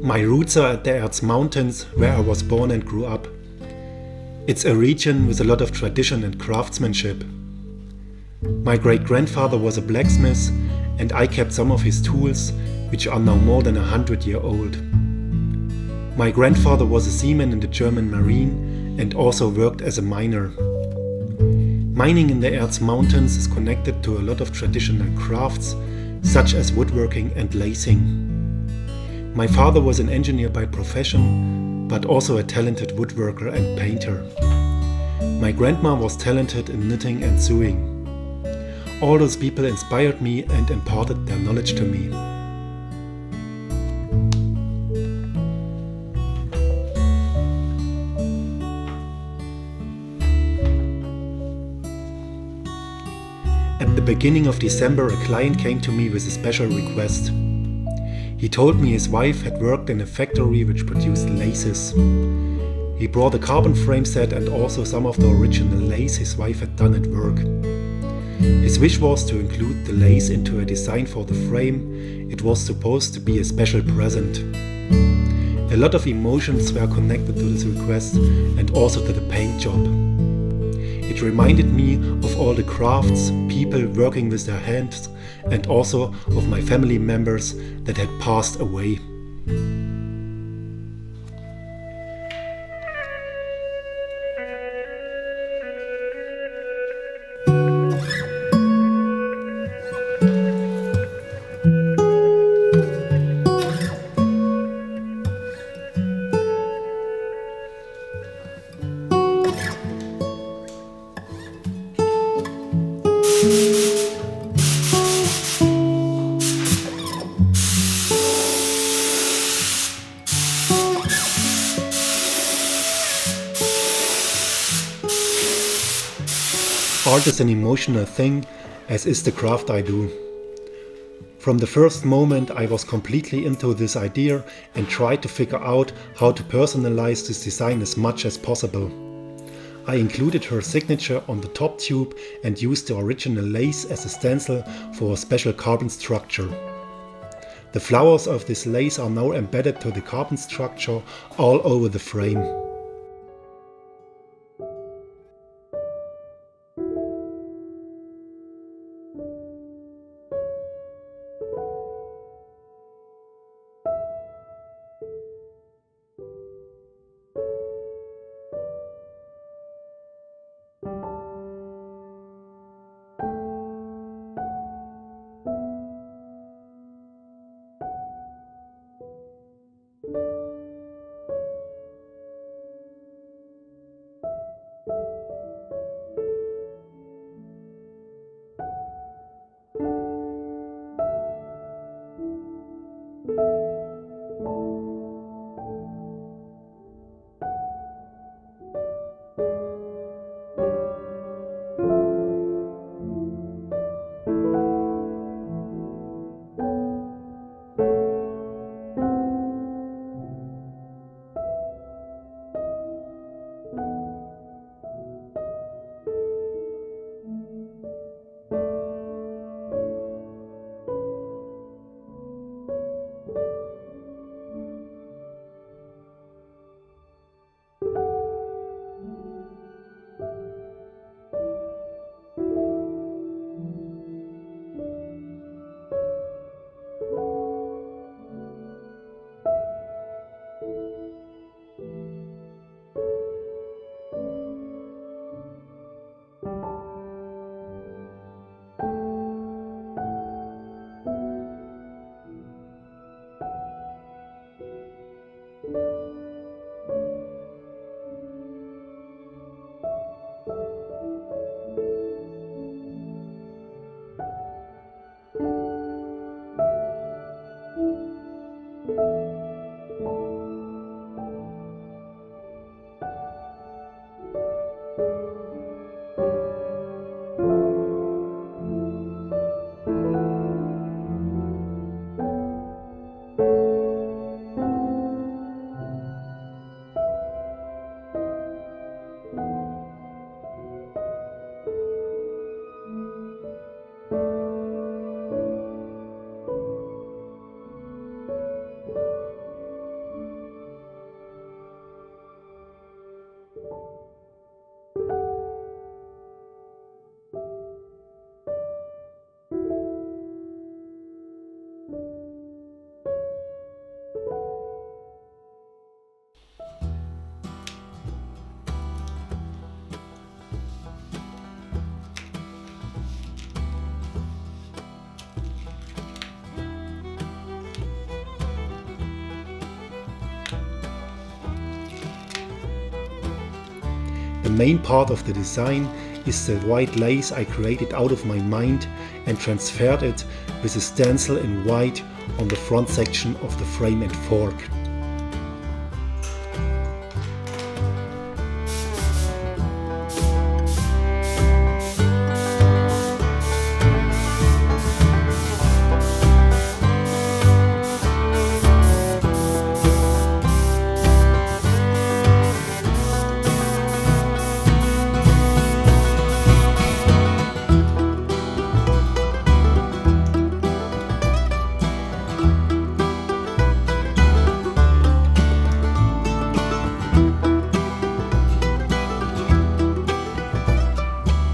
My roots are at the Erz Mountains, where I was born and grew up. It's a region with a lot of tradition and craftsmanship. My great-grandfather was a blacksmith, and I kept some of his tools, which are now more than 100-year-old. My grandfather was a seaman in the German Marine and also worked as a miner. Mining in the Erz Mountains is connected to a lot of traditional crafts, such as woodworking and lacing. My father was an engineer by profession, but also a talented woodworker and painter. My grandma was talented in knitting and sewing. All those people inspired me and imparted their knowledge to me. At the beginning of December, a client came to me with a special request. He told me his wife had worked in a factory which produced laces. He brought a carbon frame set and also some of the original lace his wife had done at work. His wish was to include the lace into a design for the frame. It was supposed to be a special present. A lot of emotions were connected to this request and also to the paint job. It reminded me of all the crafts, people working with their hands, and also of my family members that had passed away. Art is an emotional thing, as is the craft I do. From the first moment I was completely into this idea and tried to figure out how to personalize this design as much as possible. I included her signature on the top tube and used the original lace as a stencil for a special carbon structure. The flowers of this lace are now embedded to the carbon structure all over the frame. main part of the design is the white lace I created out of my mind and transferred it with a stencil in white on the front section of the frame and fork.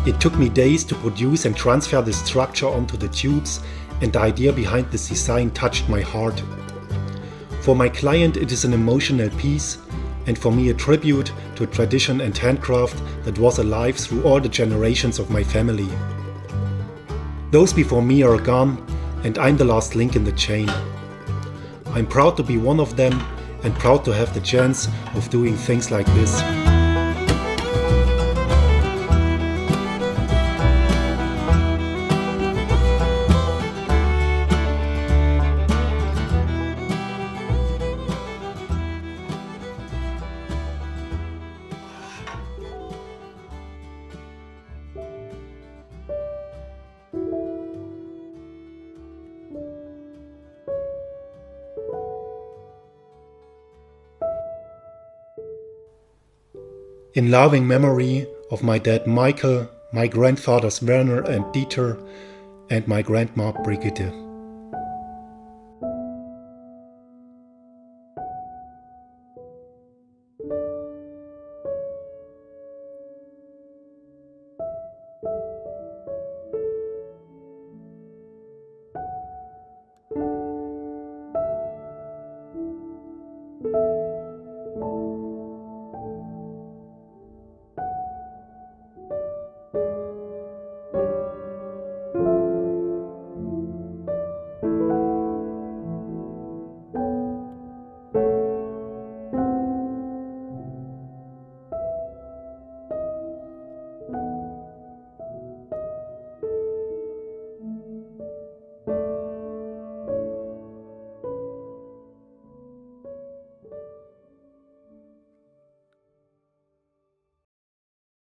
It took me days to produce and transfer the structure onto the tubes, and the idea behind this design touched my heart. For my client it is an emotional piece, and for me a tribute to a tradition and handcraft that was alive through all the generations of my family. Those before me are gone, and I'm the last link in the chain. I'm proud to be one of them, and proud to have the chance of doing things like this. In loving memory of my dad Michael, my grandfathers Werner and Dieter, and my grandma Brigitte.